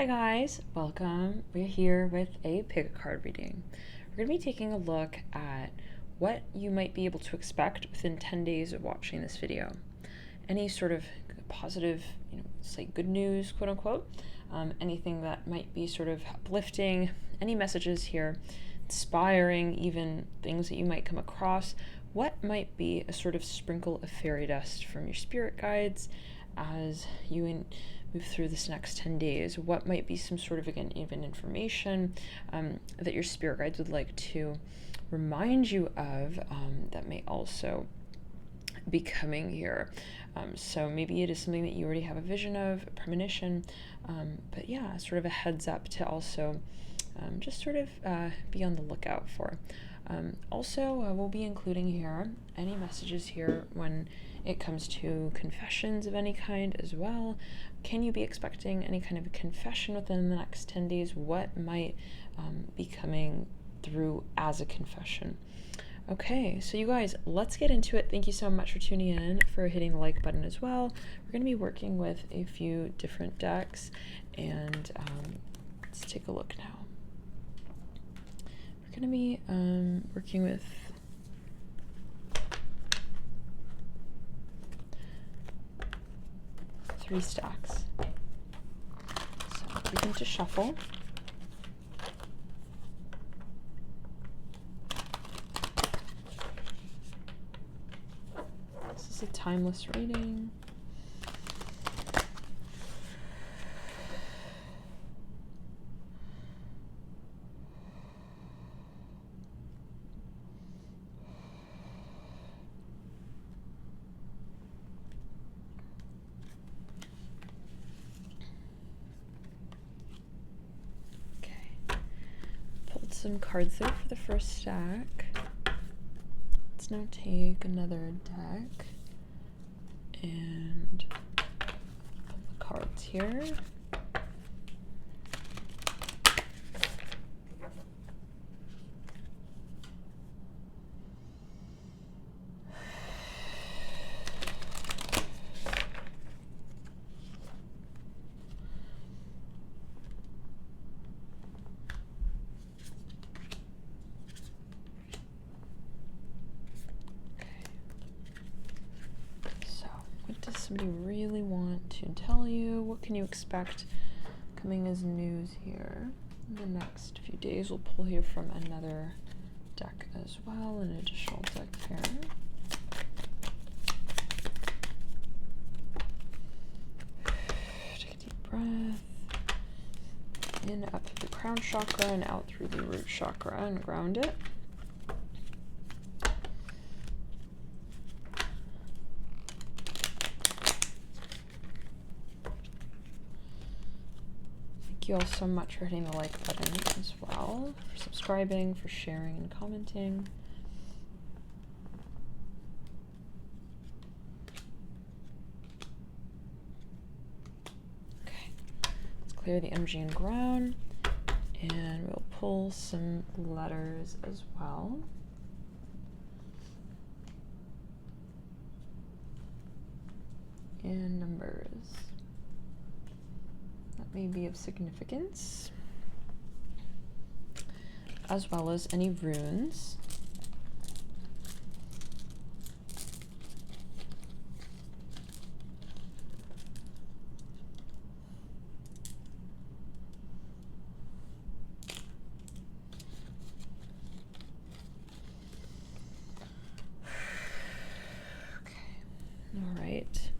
Hi guys, welcome. We're here with a pick a card reading. We're going to be taking a look at what you might be able to expect within 10 days of watching this video. Any sort of positive, say good news, quote unquote, anything that might be sort of uplifting, any messages here, inspiring, even things that you might come across. What might be a sort of sprinkle of fairy dust from your spirit guides as you move through this next 10 days? What might be some sort of, again, even information that your spirit guides would like to remind you of that may also be coming here. So maybe it is something that you already have a vision of, a premonition, but yeah, sort of a heads up to also just sort of be on the lookout for. Also, we'll be including here any messages here when it comes to confessions of any kind as well. Can you be expecting any kind of a confession within the next 10 days? What might be coming through as a confession? Okay, so you guys, let's get into it. Thank you so much for tuning in, for hitting the like button as well. We're going to be working with a few different decks, and let's take a look now. We're going to be working with three stacks. So begin to shuffle. This is a timeless reading. Some cards there for the first stack. Let's now take another deck and pull the cards here. Somebody really want to tell you? What can you expect coming as news here in the next few days? We'll pull here from another deck as well, an additional deck here. Take a deep breath. In up through the crown chakra and out through the root chakra and ground it. Thank you all so much for hitting the like button as well, for subscribing, for sharing and commenting. Okay, let's clear the energy and ground, and we'll pull some letters as well. And numbers that may be of significance, as well as any runes. Okay, all right.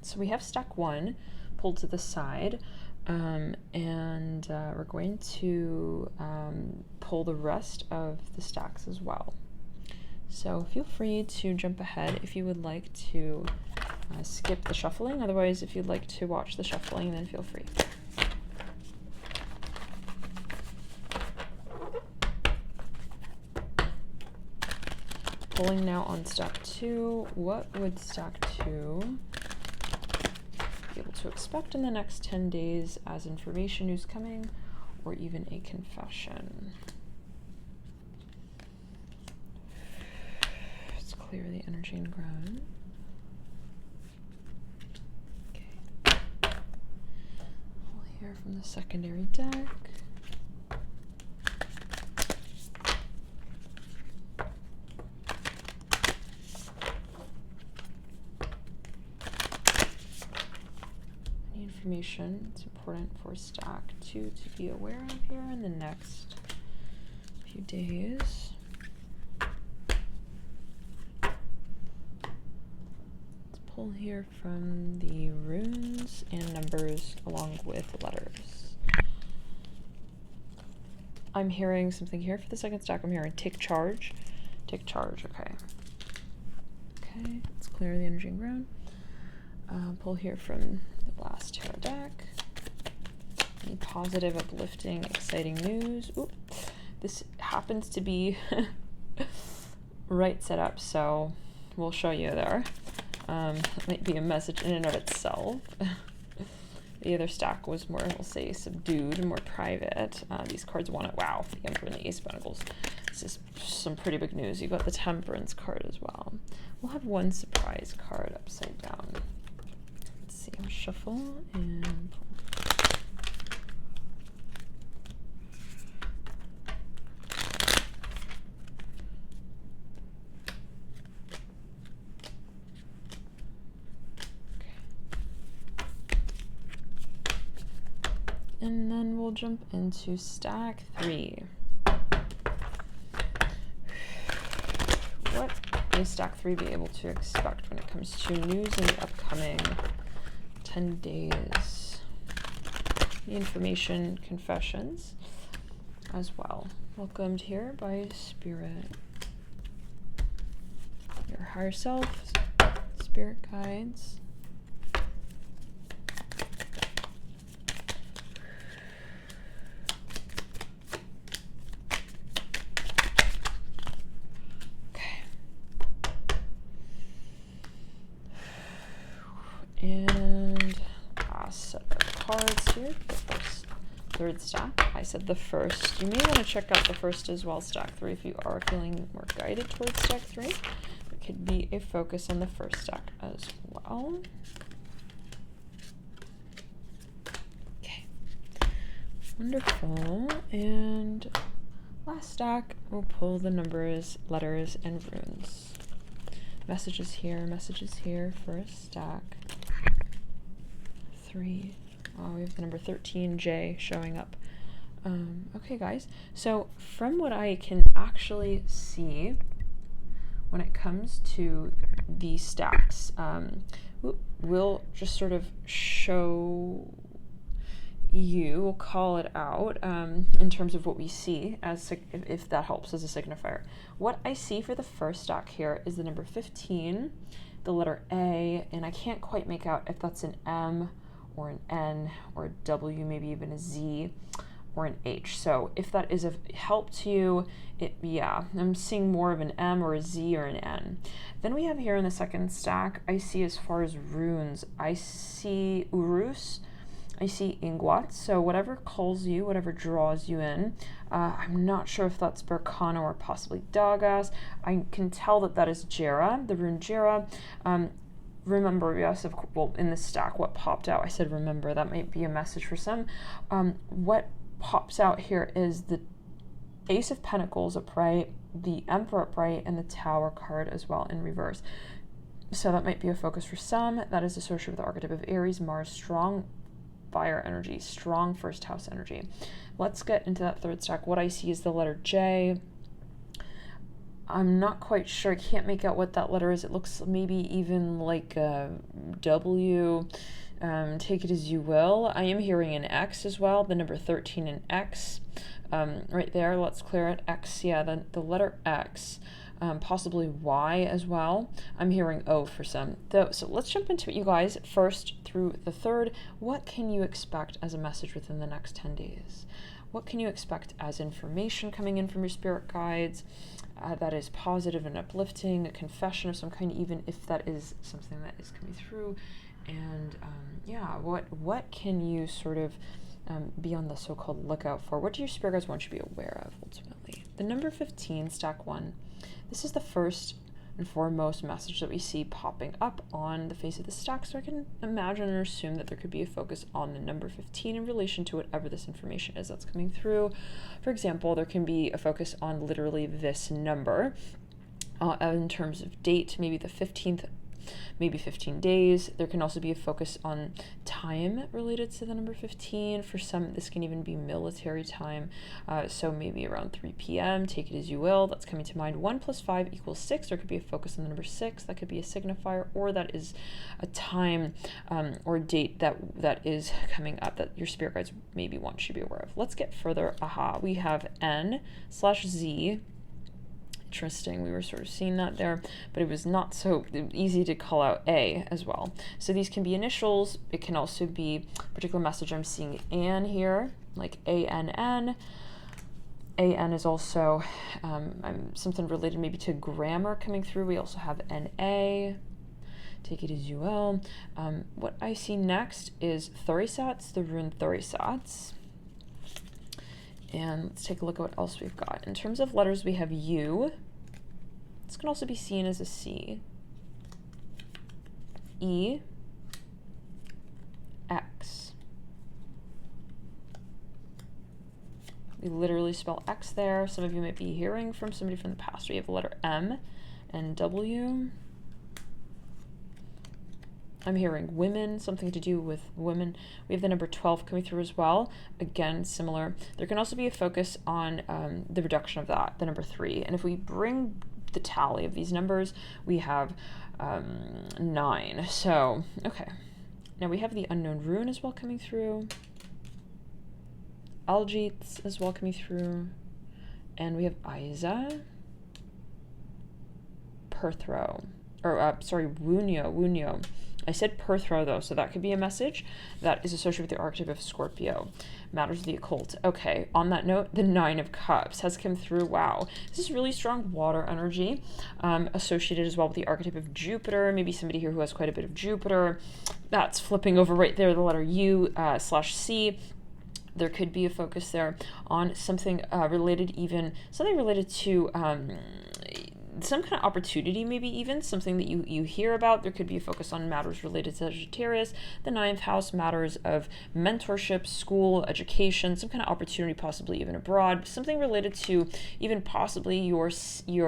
So we have stack one pulled to the side, and we're going to pull the rest of the stacks as well. So feel free to jump ahead if you would like to skip the shuffling. Otherwise, if you'd like to watch the shuffling, then feel free. Pulling now on stack two. What would stack two be able to expect in the next 10 days as information news coming, or even a confession? Let's clear the energy and ground. Okay. here from the secondary deck. Any information that's important for stack 2 to be aware of here in the next few days. Pull here from the runes and numbers along with letters. I'm hearing something here for the second stack. I'm hearing take charge. Take charge, okay. Okay, let's clear the energy and ground. Pull here from the last tarot deck. Any positive, uplifting, exciting news. Ooh, this happens to be right set up, so we'll show you there. That might be a message in and of itself. The other stack was more, we'll say, subdued, more private. These cards want it. Wow, the Emperor and the Ace of Pentacles. This is some pretty big news. You got the Temperance card as well. We'll have one surprise card upside down. Let's see, I'll shuffle and pull. And then we'll jump into stack 3. What may stack 3 be able to expect when it comes to news in the upcoming 10 days? The information, confessions as well. Welcomed here by Spirit. Your higher self, spirit guides. And last set of cards here, the first, third stack. I said the first. You may want to check out the first as well, stack 3, if you are feeling more guided towards stack 3. It could be a focus on the first stack as well. Okay, wonderful. And last stack, we'll pull the numbers, letters, and runes. Messages here, first stack. 3. Oh, we have the number 13J showing up. Okay, guys. So from what I can actually see when it comes to these stacks, we'll just sort of show you, we'll call it out in terms of what we see, as if that helps as a signifier. What I see for the first stack here is the number 15, the letter A, and I can't quite make out if that's an M or an N or a W, maybe even a Z or an H. So if that is of help to you, yeah, I'm seeing more of an M or a Z or an N. Then we have here in the second stack, I see as far as runes, I see Urus, I see Ingwat, so whatever calls you, whatever draws you in. I'm not sure if that's Berkana or possibly Dagas. I can tell that that is Jera, the rune Jera. Remember, yes, well, in the stack, what popped out, I said remember, that might be a message for some. What pops out here is the Ace of Pentacles upright, the Emperor upright, and the Tower card as well in reverse. So that might be a focus for some. That is associated with the archetype of Aries, Mars, strong fire energy, strong first house energy. Let's get into that third stack. What I see is the letter J. I'm not quite sure. I can't make out what that letter is. It looks maybe even like a W. Take it as you will. I am hearing an X as well, the number 13 and X. Right there, let's clear it. X, yeah, the letter X. Possibly Y as well. I'm hearing O for some. So let's jump into it, you guys. First through the third, what can you expect as a message within the next 10 days? What can you expect as information coming in from your spirit guides that is positive and uplifting, a confession of some kind, even if that is something that is coming through? And yeah, what can you sort of be on the so-called lookout for? What do your spirit guides want you to be aware of ultimately? The number 15, stack 1. This is the first and foremost message that we see popping up on the face of the stack. So I can imagine or assume that there could be a focus on the number 15 in relation to whatever this information is that's coming through. For example, there can be a focus on literally this number in terms of date, maybe the 15th, maybe 15 days. There can also be a focus on time related to the number 15. For some, this can even be military time. So maybe around 3 p.m., take it as you will. That's coming to mind. 1 + 5 = 6. There could be a focus on the number 6. That could be a signifier, or that is a time or date that is coming up that your spirit guides maybe want you to be aware of. Let's get further. We have N/Z. Interesting, we were sort of seeing that there, but it was not so easy to call out A as well. So these can be initials. It can also be a particular message. I'm seeing Ann here, like ANN. AN is also something related maybe to grammar coming through. We also have NA. Take it as you will. What I see next is Thurisats, the rune Thurisats. And let's take a look at what else we've got. In terms of letters, we have U. This can also be seen as a C. E. X. We literally spell X there. Some of you might be hearing from somebody from the past. We have the letter M and W. I'm hearing women, something to do with women. We have the number 12 coming through as well. Again, similar. There can also be a focus on the reduction of that, the number 3. And if we bring the tally of these numbers, we have 9. So, okay. Now we have the unknown rune as well coming through. Algits as well coming through. And we have Isa. Perthro. Or, sorry, Wunyo. I said Perthro though, so that could be a message that is associated with the archetype of Scorpio. Matters of the occult. Okay, on that note, the 9 of Cups has come through. Wow, this is really strong water energy associated as well with the archetype of Jupiter. Maybe somebody here who has quite a bit of Jupiter. That's flipping over right there, the letter U/C. There could be a focus there on something related to some kind of opportunity, maybe even something that you hear about. There could be a focus on matters related to Sagittarius. The 9th house, matters of mentorship, school, education, some kind of opportunity, possibly even abroad, something related to even possibly your psychic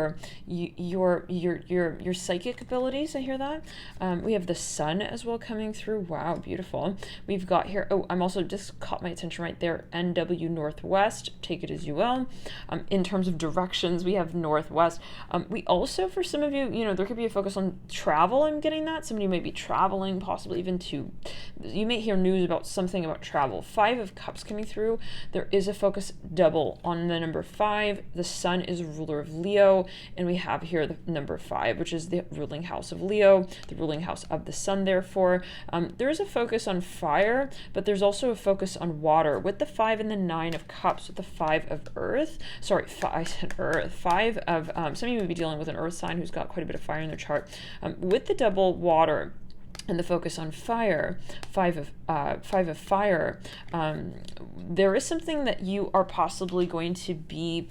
abilities. I hear that. We have the sun as well coming through. Wow, beautiful. We've got here, I'm also just caught my attention right there, NW Northwest, take it as you will. In terms of directions, we have Northwest. We also, for some of you, there could be a focus on travel. I'm getting that. Somebody might be traveling, possibly even you may hear news about something about travel. 5 of Cups coming through. There is a focus double on the number 5. The sun is a ruler of Leo, and we have here the number 5, which is the ruling house of Leo, the ruling house of the sun, therefore. There is a focus on fire, but there's also a focus on water. With the 5 and the 9 of Cups, with the 5 of Earth, I said Earth. 5 of, some of you may be dealing with an earth sign who's got quite a bit of fire in their chart. With the double water and the focus on fire, 5 of fire, there is something that you are possibly going to be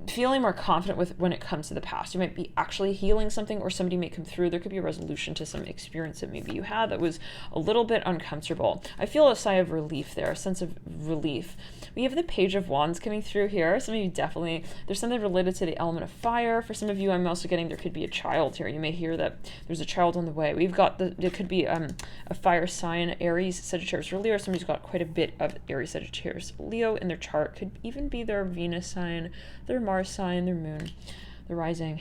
feeling more confident with when it comes to the past. You might be actually healing something, or somebody may come through. There could be a resolution to some experience that maybe you had that was a little bit uncomfortable. I feel a sigh of relief there, a sense of relief. We have the Page of Wands coming through here. Some of you definitely, there's something related to the element of fire. For some of you, I'm also getting there could be a child here. You may hear that there's a child on the way. We've got there could be a fire sign, Aries, Sagittarius, or Leo. Somebody's got quite a bit of Aries, Sagittarius, Leo in their chart. Could even be their Venus sign, their Mars sign, their moon, their rising,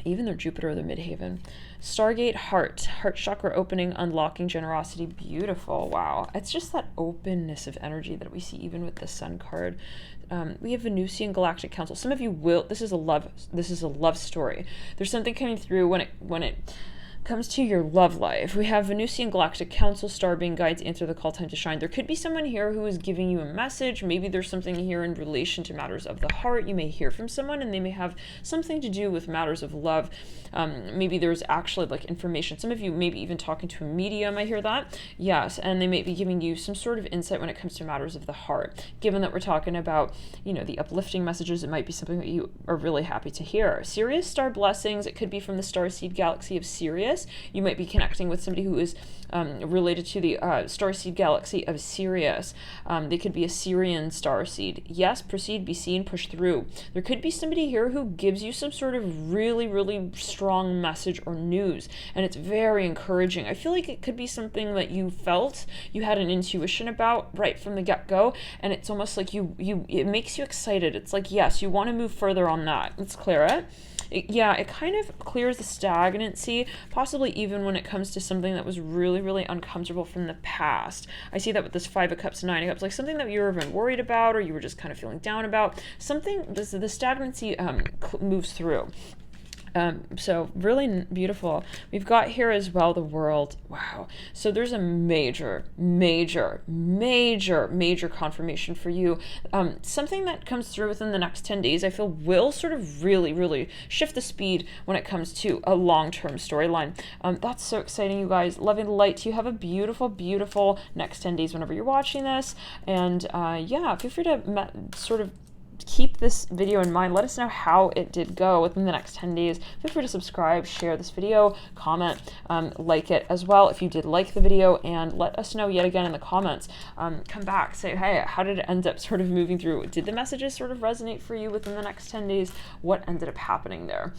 even their Jupiter or their midhaven. Stargate, heart chakra opening, unlocking, generosity, beautiful. Wow, it's just that openness of energy that we see even with the Sun card. We have Venusian Galactic Council. Some of you will, this is a love story. There's something coming through when it comes to your love life, we have Venusian Galactic Council, star being guides, answer the call, time to shine. There could be someone here who is giving you a message. Maybe there's something here in relation to matters of the heart. You may hear from someone and they may have something to do with matters of love. Maybe there's actually like information. Some of you maybe even talking to a medium, I hear that. Yes, and they may be giving you some sort of insight when it comes to matters of the heart. Given that we're talking about, you know, the uplifting messages, it might be something that you are really happy to hear. Sirius star blessings, it could be from the starseed galaxy of Sirius. You might be connecting with somebody who is related to the starseed galaxy of Sirius. They could be a Syrian starseed. Yes, proceed, be seen, push through. There could be somebody here who gives you some sort of really, really strong message or news, and it's very encouraging. I feel like it could be something that you felt, you had an intuition about right from the get-go, and it's almost like it makes you excited. It's like, yes, you want to move further on that. Let's clear it. It kind of clears the stagnancy, possibly even when it comes to something that was really, really uncomfortable from the past. I see that with this 5 of Cups, 9 of Cups, like something that you were even worried about or you were just kind of feeling down about. Something, the stagnancy moves through. So really beautiful. We've got here as well the World. Wow. So there's a major confirmation for you. Something that comes through within the next 10 days, I feel will sort of really shift the speed when it comes to a long-term storyline. That's so exciting, you guys. Loving the light. You have a beautiful next 10 days whenever you're watching this. And yeah, feel free to sort of keep this video in mind. Let us know how it did go within the next 10 days. Feel free to subscribe, share this video, comment, like it as well if you did like the video, and let us know yet again in the comments. Come back, say, hey, how did it end up sort of moving through? Did the messages sort of resonate for you within the next 10 days? What ended up happening there?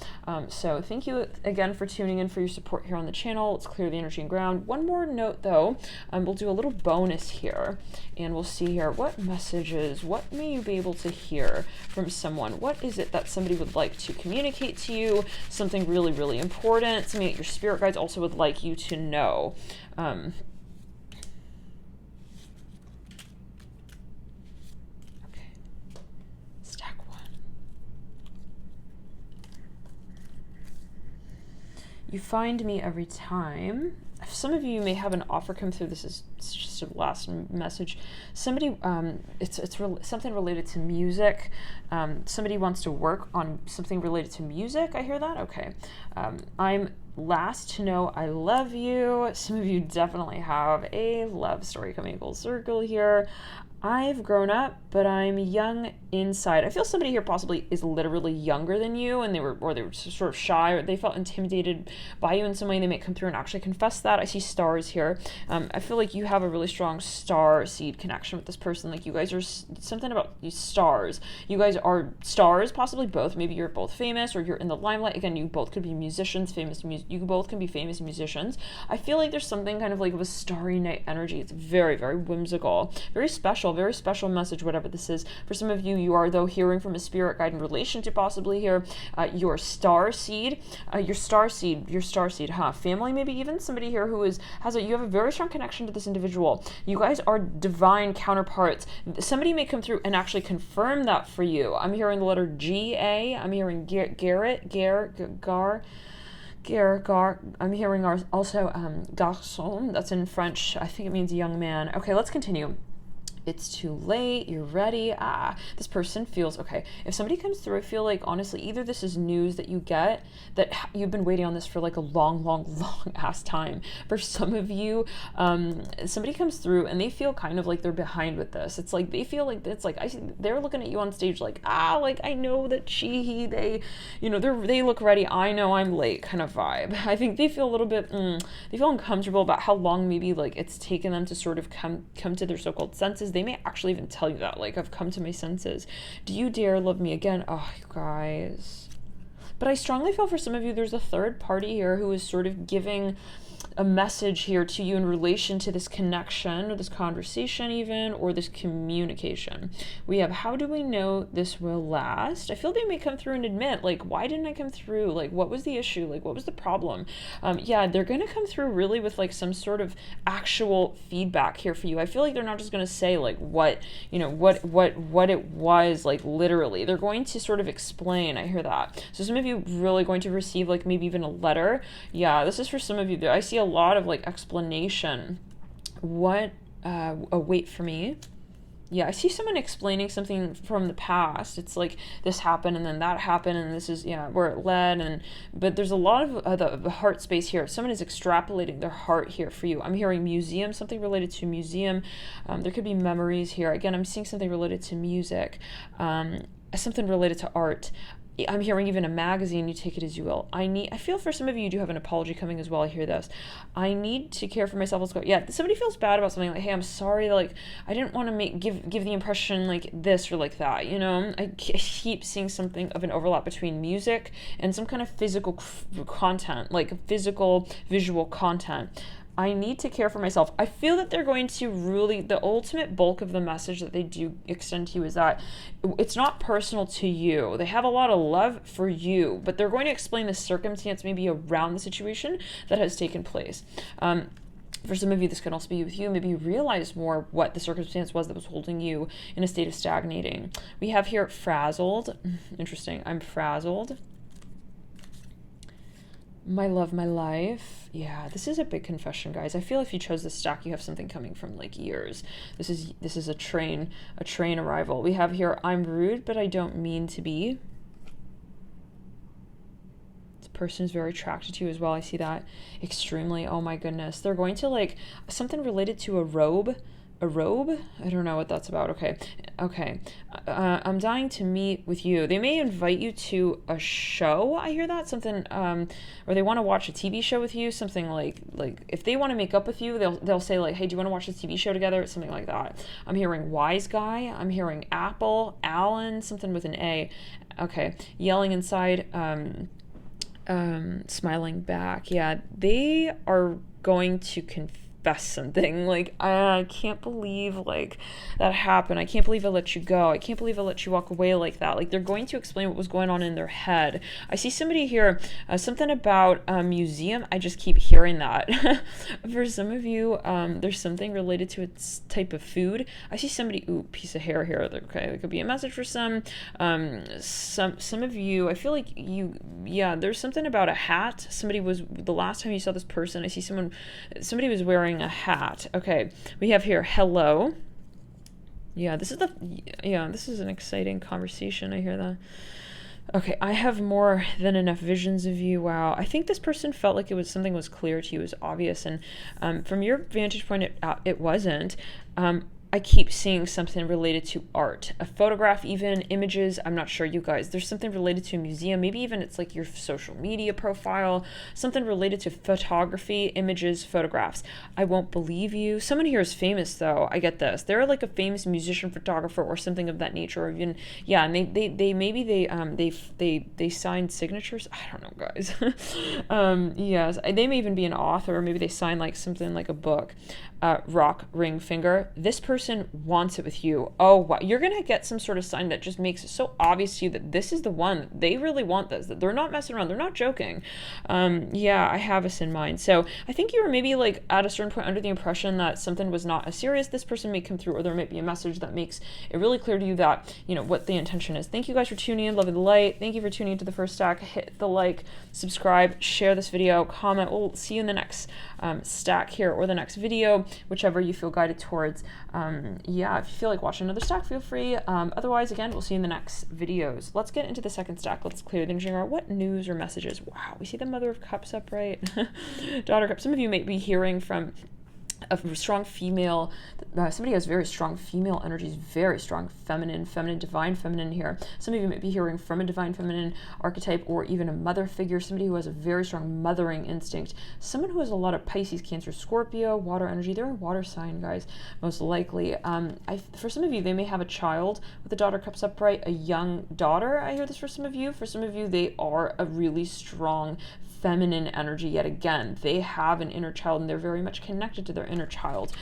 So thank you again for tuning in, for your support here on the channel. Let's clear the energy and ground. One more note though, we'll do a little bonus here, and we'll see here what messages, what may you be able to hear from someone. What is it that somebody would like to communicate to you? Something really important, something that your spirit guides also would like you to know. Okay. Stack 1. You find me every time. Some of you may have an offer come through. This is just a last message. Somebody, it's something related to music. Somebody wants to work on something related to music. I hear that. Okay. I'm last to know I love you. Some of you definitely have a love story coming full circle here. I've grown up, but I'm young inside. I feel somebody here possibly is literally younger than you, and they were sort of shy, or they felt intimidated by you in some way. They may come through and actually confess that. I see stars here. I feel like you have a really strong star seed connection with this person. Like you guys are something about these stars. You guys are stars, possibly both. Maybe you're both famous or you're in the limelight. Again, you both could be musicians, you both can be famous musicians. I feel like there's something kind of like of a starry night energy. It's very whimsical, very special message, whatever this is. For some of you, you are though hearing from a spirit guide in relation to possibly here your star seed, family, maybe even somebody here who you have a very strong connection to this individual. You guys are divine counterparts. Somebody may come through and actually confirm that for you. I'm hearing the letter G-A. I'm hearing Gar. I'm hearing also garçon. That's in French. I think it means young man. Okay, let's continue. It's too late, you're ready. This person feels okay. If somebody comes through, I feel like honestly, either this is news that you get that you've been waiting on this for like a long ass time. For some of you, somebody comes through and they feel kind of like they're behind with this. It's like they feel like they're looking at you on stage like I know that they look ready. I know I'm late kind of vibe. I think they feel a little bit they feel uncomfortable about how long maybe like it's taken them to sort of come to their so-called senses. They may actually even tell you that, like, I've come to my senses. Do you dare love me again? Oh, you guys. But I strongly feel for some of you, there's a third party here who is sort of giving a message here to you in relation to this connection or this conversation even, or this communication. We have, how do we know this will last? I feel they may come through and admit, like, why didn't I come through? Like, what was the issue? Like, what was the problem? Yeah, they're going to come through really with like some sort of actual feedback here for you. I feel like they're not just going to say like what it was, like literally. They're going to sort of explain. I hear that. So some of you really going to receive like maybe even a letter. Yeah, this is for some of you. I see a lot of like explanation. What, wait for me. Yeah, I see someone explaining something from the past. It's like this happened and then that happened and this is, yeah, where it led. But there's a lot of the heart space here. Someone is extrapolating their heart here for you. I'm hearing museum, something related to museum. There could be memories here. Again, I'm seeing something related to music, something related to art. I'm hearing even a magazine, you take it as you will. I feel for some of you do have an apology coming as well. I hear this. I need to care for myself. Let's go. Yeah, somebody feels bad about something, like, hey, I'm sorry, like, I didn't want to give the impression like this or like that, you know? I keep seeing something of an overlap between music and some kind of physical content, like physical visual content. I need to care for myself. I feel that they're going to really, the ultimate bulk of the message that they do extend to you is that it's not personal to you. They have a lot of love for you, but they're going to explain the circumstance maybe around the situation that has taken place. For some of you, this could also be with you. Maybe you realize more what the circumstance was that was holding you in a state of stagnating. We have here frazzled. Interesting. I'm frazzled. My love, my life. Yeah, this is a big confession, guys. I feel if you chose this stack, you have something coming from like years. This is a train arrival. We have here, I'm rude, but I don't mean to be. This person is very attracted to you as well. I see that extremely. Oh my goodness. They're going to like something related to a robe. A robe? I don't know what that's about. Okay. I'm dying to meet with you. They may invite you to a show. I hear that. Something, or they want to watch a TV show with you. Something like if they want to make up with you, they'll say like, hey, do you want to watch a TV show together? Something like that. I'm hearing wise guy. I'm hearing Apple, Alan, something with an A. Okay. Yelling inside, smiling back. Yeah, they are going to confess something like, I can't believe like that happened. I can't believe I let you go. I can't believe I let you walk away like that. Like they're going to explain what was going on in their head. I see somebody here, something about a museum. I just keep hearing that. For some of you, there's something related to its type of food. I see somebody, piece of hair here. Okay, there could be a message for some of you. I feel like there's something about a hat. Somebody was, the last time you saw this person, I see somebody was wearing a hat. Okay, we have here hello. Yeah, this is an exciting conversation. I hear that. Okay, I have more than enough visions of you. Wow, I think this person felt like something was clear to you, it was obvious, and from your vantage point, it wasn't. I keep seeing something related to art, a photograph, even images. I'm not sure, you guys. There's something related to a museum. Maybe even it's like your social media profile, something related to photography, images, photographs. I won't believe you. Someone here is famous, though. I get this. They're like a famous musician, photographer, or something of that nature. Or even, yeah, and they signed signatures. I don't know, guys. Yes, they may even be an author, or maybe they sign like something like a book. Rock, ring, finger. This person wants it with you. Oh, wow. You're going to get some sort of sign that just makes it so obvious to you that this is the one. They really want this, that they're not messing around. They're not joking. Yeah, I have this in mind. So I think you were maybe like at a certain point under the impression that something was not as serious. This person may come through, or there might be a message that makes it really clear to you that, you know, what the intention is. Thank you guys for tuning in. Love of the light. Thank you for tuning into the first stack. Hit the like, subscribe, share this video, comment. We'll see you in the next stack here, or the next video, whichever you feel guided towards. Yeah, if you feel like watching another stack, feel free. Otherwise, again, we'll see you in the next videos. Let's get into the second stack. Let's clear the energy. What news or messages? Wow, we see the Mother of Cups upright. Daughter of Cups. Some of you may be hearing from a strong female, somebody has very strong female energies, very strong feminine, divine feminine here. Some of you might be hearing from a divine feminine archetype, or even a mother figure, somebody who has a very strong mothering instinct, someone who has a lot of Pisces, Cancer, Scorpio, water energy. They're a water sign, guys, most likely. For some of you, they may have a child with the Daughter Cups upright, a young daughter. I hear this for some of you. For some of you, they are a really strong feminine energy. Yet again, they have an inner child, and they're very much connected to their inner child.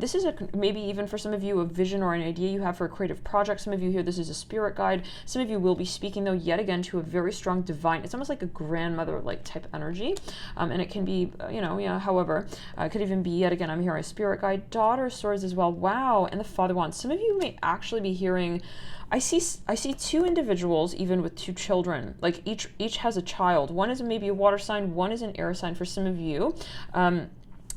This is maybe even for some of you a vision or an idea you have for a creative project. Some of you here, this is a spirit guide. Some of you will be speaking, though, yet again, to a very strong divine. It's almost like a grandmother like type energy, and it can be, however, it could even be, yet again, I'm hearing a spirit guide, Daughter of Swords as well. Wow, and the Father of Wands. Some of you may actually be hearing, I see two individuals, even with two children. Like each has a child. One is maybe a water sign, one is an air sign for some of you.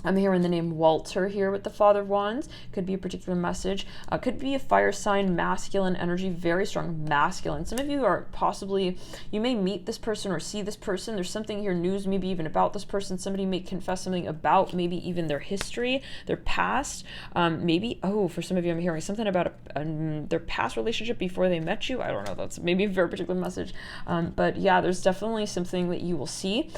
I'm hearing the name Walter here with the Father of Wands. Could be a particular message. Could be a fire sign, masculine energy, very strong masculine. Some of you are possibly, you may meet this person or see this person. There's something here, news maybe even about this person. Somebody may confess something about maybe even their history, their past. Maybe, for some of you, I'm hearing something about their past relationship before they met you. I don't know. That's maybe a very particular message. But yeah, there's definitely something that you will see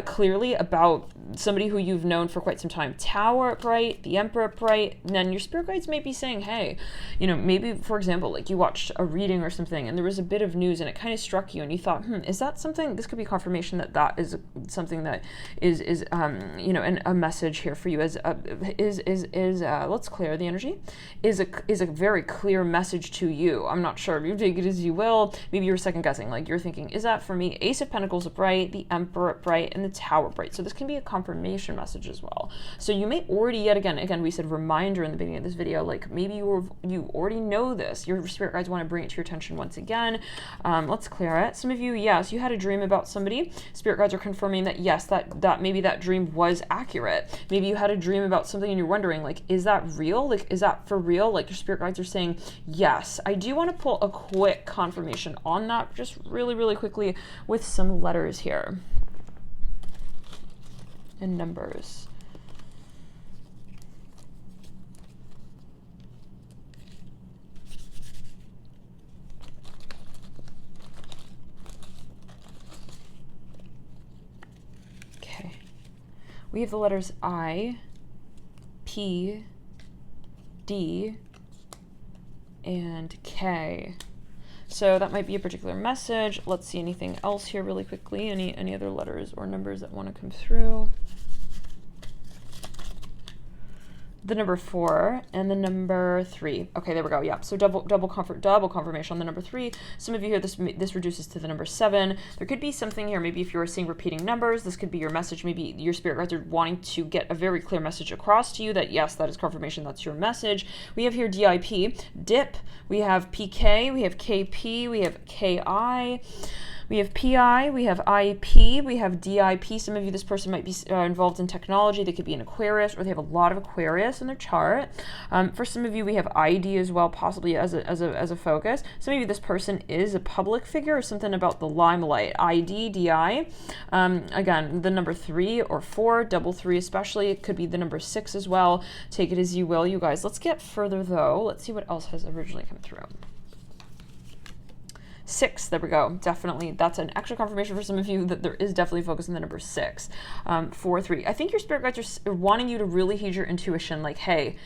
clearly about somebody who you've known for quite some time. Tower upright, the Emperor upright, and then your spirit guides may be saying, hey, maybe, for example, like you watched a reading or something and there was a bit of news and it kind of struck you and you thought, is that something, this could be confirmation that is something that is and a message here for you as let's clear the energy, is a very clear message to you. I'm not sure, you take it as you will. Maybe you're second guessing, like you're thinking, is that for me? Ace of Pentacles upright, the Emperor upright, and the Tower upright. So this can be a confirmation message as well. So you may already, yet again, we said reminder in the beginning of this video, like maybe you already know this. Your spirit guides want to bring it to your attention once again. Let's clear it. Some of you, yes, you had a dream about somebody. Spirit guides are confirming that, yes, that maybe that dream was accurate. Maybe you had a dream about something and you're wondering, like, is that real? Like, is that for real? Like your spirit guides are saying, yes. I do want to pull a quick confirmation on that, just really, really quickly with some letters here and numbers. We have the letters I, P, D, and K. So that might be a particular message. Let's see anything else here really quickly. Any other letters or numbers that want to come through? The number 4 and the number 3. Okay, there we go. Yeah, so double confirmation on the number 3. Some of you here, this reduces to the number 7. There could be something here. Maybe if you're seeing repeating numbers, this could be your message. Maybe your spirit guides are wanting to get a very clear message across to you that yes, that is confirmation. That's your message. We have here DIP, dip. We have PK. We have KP. We have KI. We have PI, we have IP, we have DIP. Some of you, this person might be involved in technology. They could be an Aquarius, or they have a lot of Aquarius in their chart. For some of you, we have ID as well, possibly as a focus. Some of you, this person is a public figure or something about the limelight. ID, DI. Again, the number 3 or 4, double 3 especially. It could be the number 6 as well. Take it as you will, you guys. Let's get further though. Let's see what else has originally come through. 6, there we go. Definitely, that's an extra confirmation for some of you that there is definitely focus on the number 6. 4, 3. I think your spirit guides are wanting you to really heed your intuition, like, hey,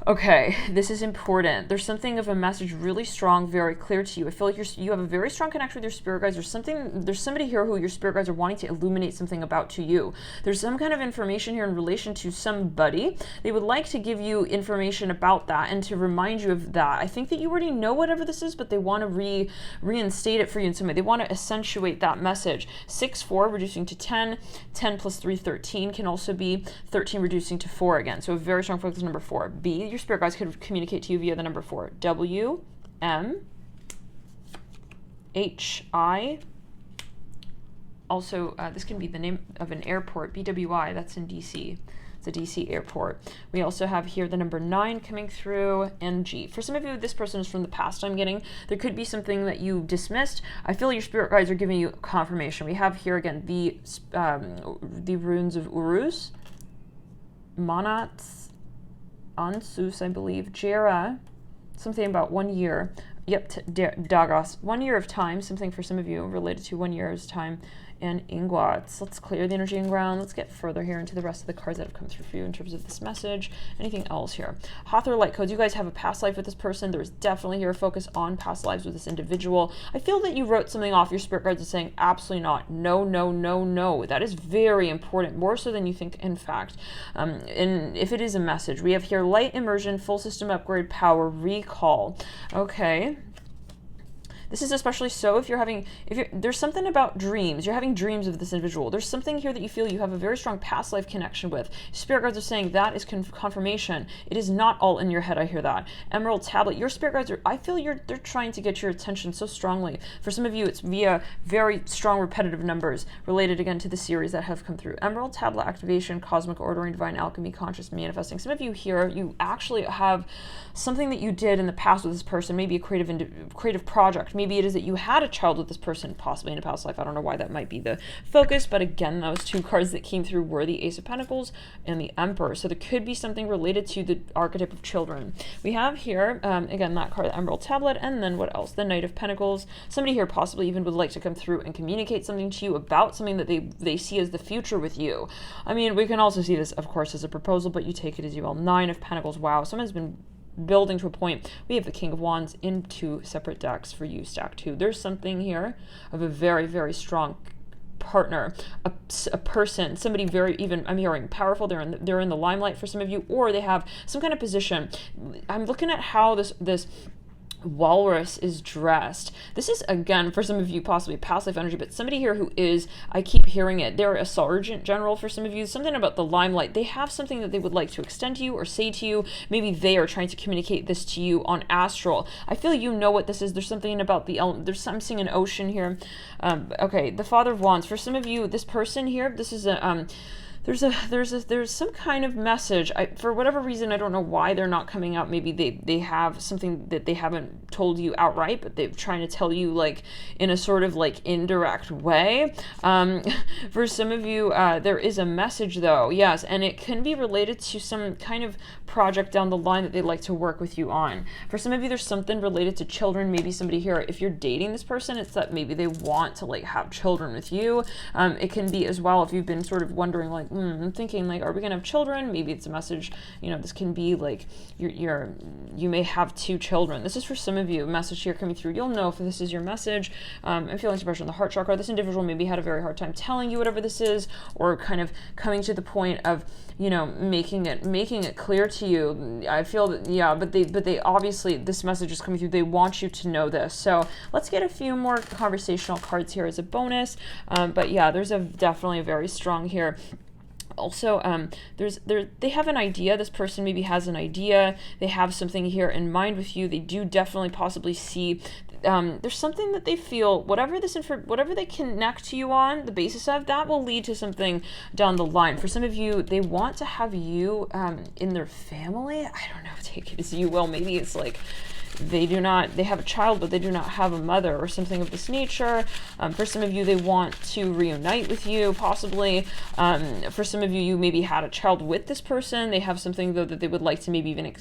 okay, this is important. There's something of a message really strong, very clear to you. I feel like you have a very strong connection with your spirit guides. There's somebody here who your spirit guides are wanting to illuminate something about to you. There's some kind of information here in relation to somebody. They would like to give you information about that and to remind you of that. I think that you already know whatever this is, but they want to reinstate it for you in some way. They want to accentuate that message. 6, 4, reducing to 10. 10 plus 3, 13 can also be 13 reducing to 4 again. So a very strong focus on number 4. B, your spirit guides could communicate to you via the number 4. W, M, H, I. Also, this can be the name of an airport, BWI, that's in DC. It's a DC airport. We also have here the number 9 coming through, and G. For some of you, this person is from the past, I'm getting. There could be something that you dismissed. I feel your spirit guides are giving you confirmation. We have here again the runes of Urus, Monats, Ansus, I believe. Jera, something about 1 year. Yep, Dagos, 1 year of time, something for some of you related to 1 year's time. And Ingots. Let's clear the energy and ground. Let's get further here into the rest of the cards that have come through for you in terms of this message. Anything else here? Hathor Light Codes. You guys have a past life with this person. There's definitely here a focus on past lives with this individual. I feel that you wrote something off. Your spirit guides are saying absolutely not. No, no, no, no. That is very important. More so than you think, in fact. And if it is a message, we have here light immersion, full system upgrade, power, recall. Okay. This is especially so if there's something about dreams. You're having dreams of this individual. There's something here that you feel you have a very strong past life connection with. Spirit guides are saying that is confirmation. It is not all in your head. I hear that. Emerald Tablet. Your spirit guides I feel they're trying to get your attention so strongly. For some of you, it's via very strong repetitive numbers related again to the series that have come through. Emerald Tablet activation, cosmic ordering, divine alchemy, conscious manifesting. Some of you here, you actually have something that you did in the past with this person, maybe a creative project. Maybe it is that you had a child with this person, possibly in a past life. I don't know why that might be the focus, but again, those two cards that came through were the Ace of Pentacles and the Emperor. So there could be something related to the archetype of children. We have here, again, that card, the Emerald Tablet, and then what else? The Knight of Pentacles. Somebody here possibly even would like to come through and communicate something to you about something that they see as the future with you. I mean, we can also see this, of course, as a proposal, but you take it as you will. Nine of Pentacles. Wow, someone's been building to a point. We have the King of Wands in 2 separate decks for you, stack 2. There's something here of a very, very strong partner, a person, somebody very, even I'm hearing powerful. They're in the limelight for some of you, or they have some kind of position. I'm looking at how this walrus is dressed. This is, again, for some of you, possibly past life energy, but somebody here who is, I keep hearing it, they're a sergeant general for some of you, something about the limelight. They have something that they would like to extend to you or say to you. Maybe they are trying to communicate this to you on astral. I feel you know what this is. There's something about I'm seeing an ocean here. Okay, the Father of Wands. For some of you, this person here, this is a, there's some kind of message. For whatever reason, I don't know why they're not coming out. Maybe they have something that they haven't told you outright, but they're trying to tell you like in a sort of like indirect way. For some of you, there is a message though, yes, and it can be related to some kind of project down the line that they'd like to work with you on. For some of you, there's something related to children. Maybe somebody here, if you're dating this person, it's that maybe they want to like have children with you. It can be as well if you've been sort of wondering like, I'm thinking like, are we gonna have children? Maybe it's a message, this can be like you may have 2 children. This is for some of you, a message here coming through. You'll know if this is your message. I'm feeling some pressure on the heart chakra. This individual maybe had a very hard time telling you whatever this is, or kind of coming to the point of making it clear to you. I feel that, yeah, but they obviously, this message is coming through. They want you to know this. So let's get a few more conversational cards here as a bonus. But yeah, there's definitely a very strong here. Also, they have an idea. This person maybe has an idea. They have something here in mind with you. They do definitely possibly see there's something that they feel, whatever they connect to you on the basis of, that will lead to something down the line. For some of you, they want to have you in their family. I don't know, take it as you will. Maybe it's like they have a child, but they do not have a mother or something of this nature. For some of you, they want to reunite with you, possibly. For some of you, you maybe had a child with this person. They have something, though, that they would like to maybe even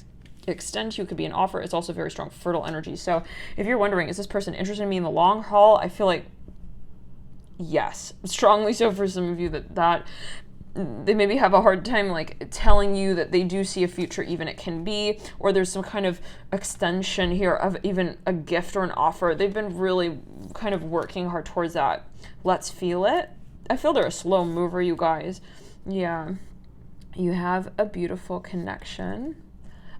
extend to you. It could be an offer. It's also very strong fertile energy. So if you're wondering, is this person interested in me in the long haul? I feel like yes, strongly so. For some of you, that they maybe have a hard time like telling you that they do see a future, even it can be, or there's some kind of extension here of even a gift or an offer. They've been really kind of working hard towards that. Let's feel it. I feel they're a slow mover, you guys. Yeah, you have a beautiful connection.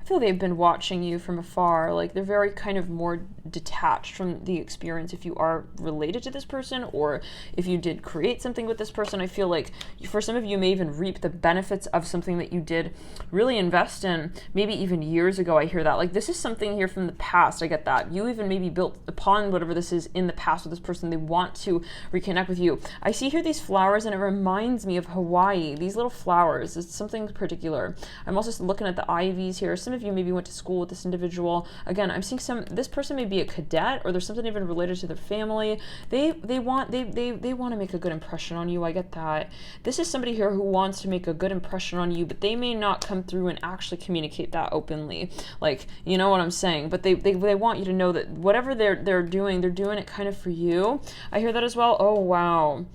I feel they've been watching you from afar. Like they're very kind of more detached from the experience if you are related to this person, or if you did create something with this person. I feel like for some of you may even reap the benefits of something that you did really invest in, maybe even years ago. I hear that. Like this is something here from the past. I get that. You even maybe built upon whatever this is in the past with this person. They want to reconnect with you. I see here these flowers and it reminds me of Hawaii. These little flowers. It's something particular. I'm also looking at the ivies here. Some some of you maybe went to school with this individual. Again, I'm seeing this person may be a cadet, or there's something even related to their family. They want to make a good impression on you. I get that. This is somebody here who wants to make a good impression on you, but they may not come through and actually communicate that openly. Like, you know what I'm saying? But they want you to know that whatever they're doing it kind of for you. I hear that as well. Oh wow.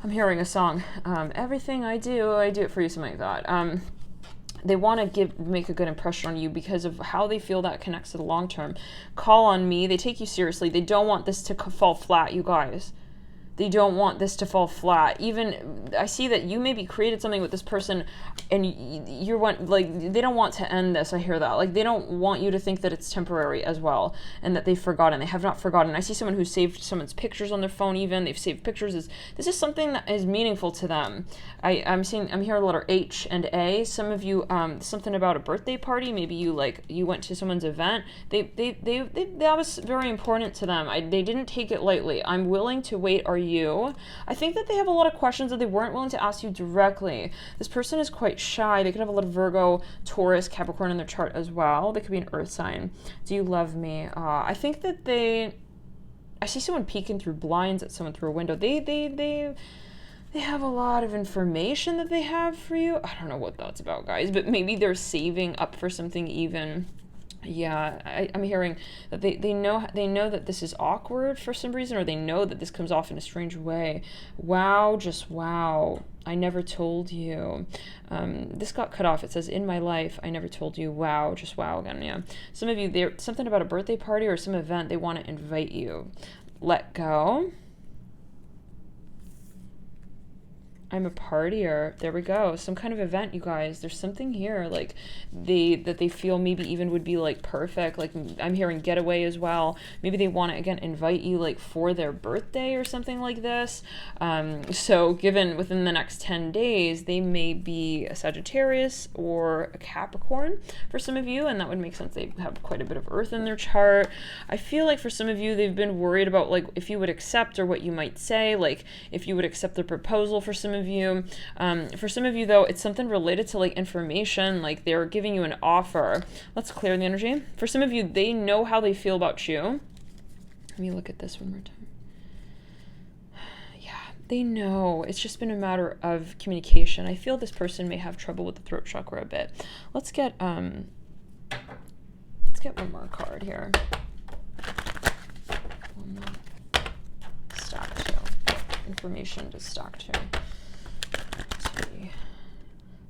I'm hearing a song. Everything I do it for you, something like that. They want to make a good impression on you because of how they feel that connects to the long term. Call on me. They take you seriously. They don't want this to fall flat, you guys. They don't want this to fall flat. Even I see that you maybe created something with this person, and you want, like, they don't want to end this. I hear that. Like, they don't want you to think that it's temporary as well, and that they've forgotten. They have not forgotten. I see someone who saved someone's pictures on their phone. Even they've saved pictures. This is something that is meaningful to them. I'm hearing the letter H and A. Some of you, something about a birthday party. Maybe you went to someone's event. That was very important to them. They didn't take it lightly. I'm willing to wait. Are you? I think that they have a lot of questions that they weren't willing to ask you directly. This person is quite shy. They could have a lot of Virgo, Taurus, Capricorn in their chart as well. They could be an earth sign. Do you love me? I think that I see someone peeking through blinds at someone through a window. They have a lot of information that they have for you. I don't know what that's about, guys, but maybe they're saving up for something even. Yeah, I'm hearing that they know that this is awkward for some reason, or they know that this comes off in a strange way. Wow, just wow. I never told you. This got cut off. It says, in my life, I never told you. Wow, just wow again, yeah. Some of you, something about a birthday party or some event, they want to invite you. Let go. I'm a partier. There we go. Some kind of event, you guys. There's something here, like that they feel maybe even would be like perfect. Like, I'm hearing getaway as well. Maybe they want to again invite you like for their birthday or something like this. So given within the next 10 days, they may be a Sagittarius or a Capricorn for some of you, and that would make sense. They have quite a bit of Earth in their chart. I feel like for some of you, they've been worried about like if you would accept or what you might say, like if you would accept the proposal for some of you. For some of you though, it's something related to like information, like they're giving you an offer. Let's clear the energy. For some of you, they know how they feel about you. Let me look at this one more time. Yeah, they know. It's just been a matter of communication. I feel this person may have trouble with the throat chakra a bit. Let's get one more card here. One more. Stack two. Information to stack two.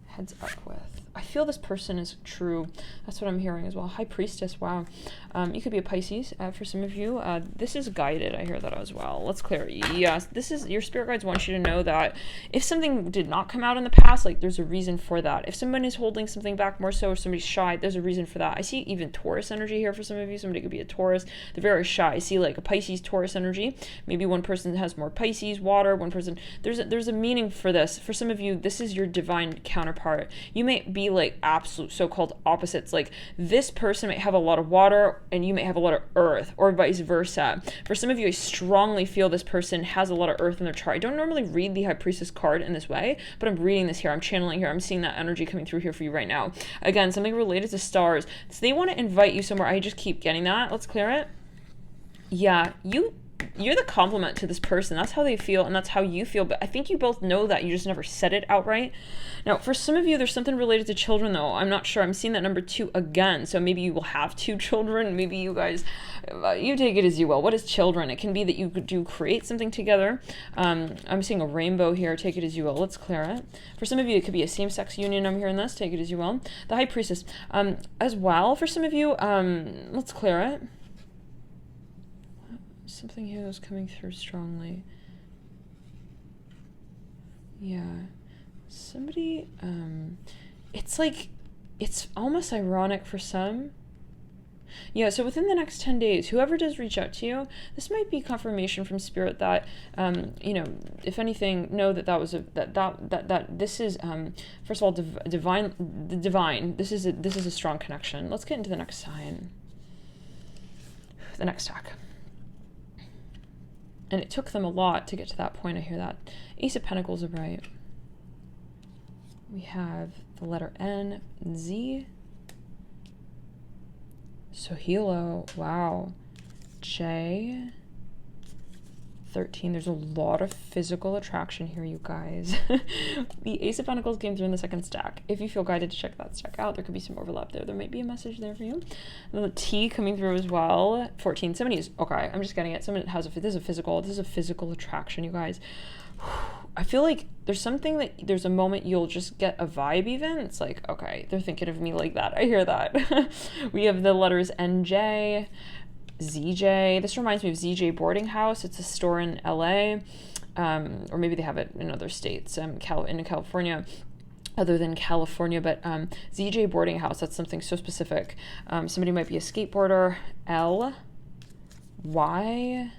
Heads up with. I feel this person is true. That's what I'm hearing as well. High Priestess, wow. You could be a Pisces for some of you. This is guided. I hear that as well. Let's clear. Yes, this is your spirit guides want you to know that if something did not come out in the past, like there's a reason for that. If someone is holding something back more so, or somebody's shy, there's a reason for that. I see even Taurus energy here for some of you. Somebody could be a Taurus. They're very shy. I see like a Pisces, Taurus energy. Maybe one person has more Pisces, water. One person. There's a meaning for this. For some of you, this is your divine counterpart. You may be like absolute so-called opposites. Like this person might have a lot of water and you may have a lot of earth, or vice versa. For some of you, I strongly feel this person has a lot of earth in their chart. I don't normally read the High Priestess card in this way, but I'm reading this here. I'm channeling here. I'm seeing that energy coming through here for you right now. Again, something related to stars. So they want to invite you somewhere. I just keep getting that. Let's clear it. Yeah, you're the compliment to this person. That's how they feel, and that's how you feel. But I think you both know that. You just never said it outright. Now, for some of you, there's something related to children, though. I'm not sure. I'm seeing that number 2 again. So maybe you will have 2 children. Maybe you guys, you take it as you will. What is children? It can be that you do create something together. I'm seeing a rainbow here. Take it as you will. Let's clear it. For some of you, it could be a same-sex union. I'm hearing this. Take it as you will. The High Priestess. As well, for some of you, let's clear it. Something here was coming through strongly. Yeah. Somebody, it's like, it's almost ironic for some. Yeah, so within the next 10 days, whoever does reach out to you, this might be confirmation from Spirit that, you know, if anything, know that that this is, first of all, divine. This is a strong connection. Let's get into the next sign. The next stack. And it took them a lot to get to that point. I hear that. Ace of Pentacles are right. We have the letter N, Z, So Hilo, wow. J, 13. There's a lot of physical attraction here, you guys. The Ace of Pentacles came through in the second stack. If you feel guided to check that stack out, there could be some overlap there. There might be a message there for you. And the T coming through as well. 14. Somebody is, okay, I'm just getting it. Someone has this is a physical attraction, you guys. I feel like there's something that there's a moment you'll just get a vibe even. It's like, okay, they're thinking of me like that. I hear that. We have the letters NJ, ZJ. This reminds me of ZJ Boarding House. It's a store in LA, or maybe they have it in other states, in California, other than California, but ZJ Boarding House, that's something so specific. Somebody might be a skateboarder. L, Y.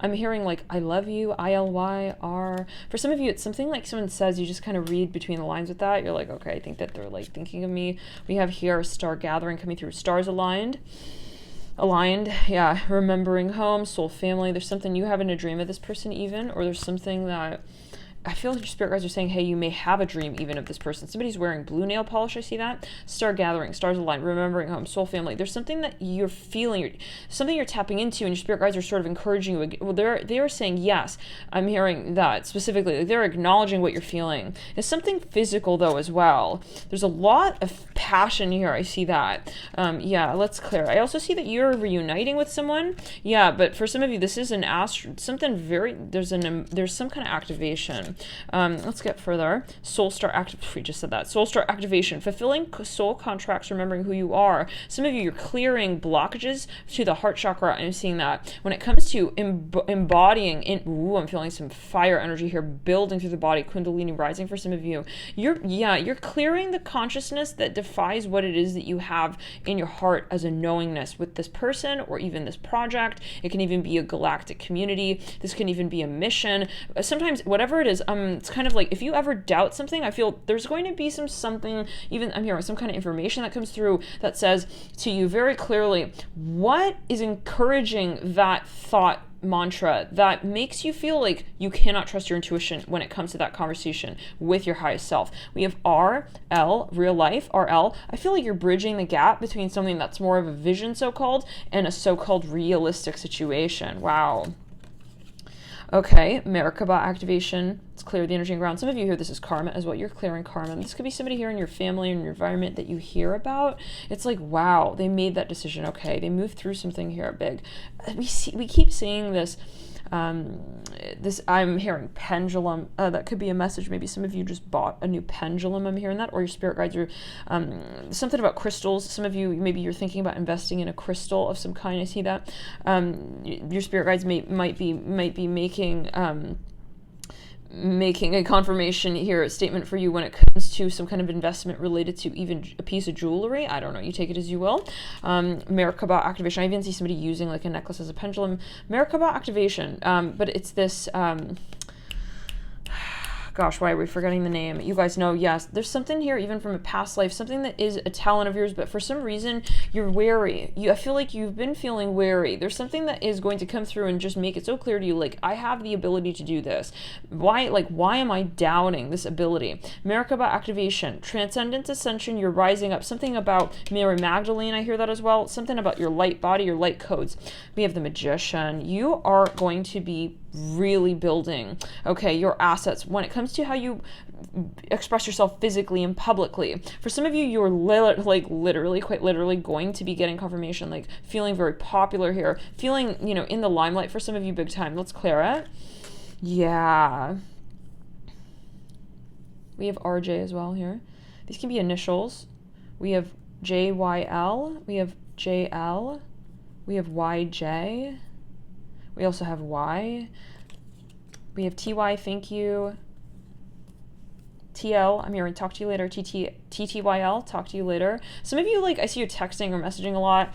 I'm hearing like, I love you, ILYR. For some of you, it's something like someone says, you just kind of read between the lines with that. You're like, okay, I think that they're like thinking of me. We have here a star gathering coming through. Stars aligned, yeah. Remembering home, soul family. There's something you have in a dream of this person even, or there's something that I feel like your spirit guides are saying, hey, you may have a dream even of this person. Somebody's wearing blue nail polish. I see that. Star gathering, stars aligned, remembering home, soul family. There's something that you're feeling, something you're tapping into, and your spirit guides are sort of encouraging you. Well, they are saying, yes, I'm hearing that specifically. Like they're acknowledging what you're feeling. It's something physical though as well. There's a lot of passion here. I see that. Yeah, let's clear. I also see that you're reuniting with someone. Yeah, but for some of you, this is an something very, there's some kind of activation. Let's get further. Soul star we just said that. Soul star activation, fulfilling soul contracts, remembering who you are. Some of you, you're clearing blockages to the heart chakra. I'm seeing that. When it comes to embodying I'm feeling some fire energy here building through the body, Kundalini rising for some of you. You're clearing the consciousness that defies what it is that you have in your heart as a knowingness with this person or even this project. It can even be a galactic community. This can even be a mission. Sometimes whatever it is, it's kind of like if you ever doubt something, I feel there's going to be something, even I'm hearing some kind of information that comes through that says to you very clearly what is encouraging that thought mantra that makes you feel like you cannot trust your intuition when it comes to that conversation with your highest self. We have RL, real life, RL. I feel like you're bridging the gap between something that's more of a vision so-called and a so-called realistic situation. Wow. Okay, Merkaba activation. Let's clear the energy and ground. Some of you here, this is karma as well. You're clearing karma. This could be somebody here in your family and your environment that you hear about. It's like, wow, they made that decision. Okay, they moved through something here big. We keep seeing this. I'm hearing pendulum. That could be a message. Maybe some of you just bought a new pendulum. I'm hearing that, or your spirit guides are something about crystals. Some of you, maybe you're thinking about investing in a crystal of some kind. I see that. Your spirit guides might be making a confirmation here, a statement for you when it comes to some kind of investment related to even a piece of jewelry. I don't know. You take it as you will. Merkaba activation. I even see somebody using like a necklace as a pendulum. Merkaba activation. But it's this... gosh, why are we forgetting the name? You guys know, yes, there's something here even from a past life, something that is a talent of yours, but for some reason you're wary. I feel like you've been feeling wary. There's something that is going to come through and just make it so clear to you, like, I have the ability to do this. Why am I doubting this ability? Merkaba activation, transcendence, ascension, you're rising up. Something about Mary Magdalene, I hear that as well. Something about your light body, your light codes. We have the magician. You are going to be really building, okay, your assets when it comes to how you express yourself physically and publicly. For some of you, you're quite literally going to be getting confirmation, like feeling very popular here, feeling, in the limelight for some of you big time. Let's clear it. Yeah. We have RJ as well here. These can be initials. We have JYL. We have JL. We have YJ. We also have Y. We have TY, thank you. TL, I'm hearing talk to you later. TTYL, talk to you later. Some of you, I see you texting or messaging a lot.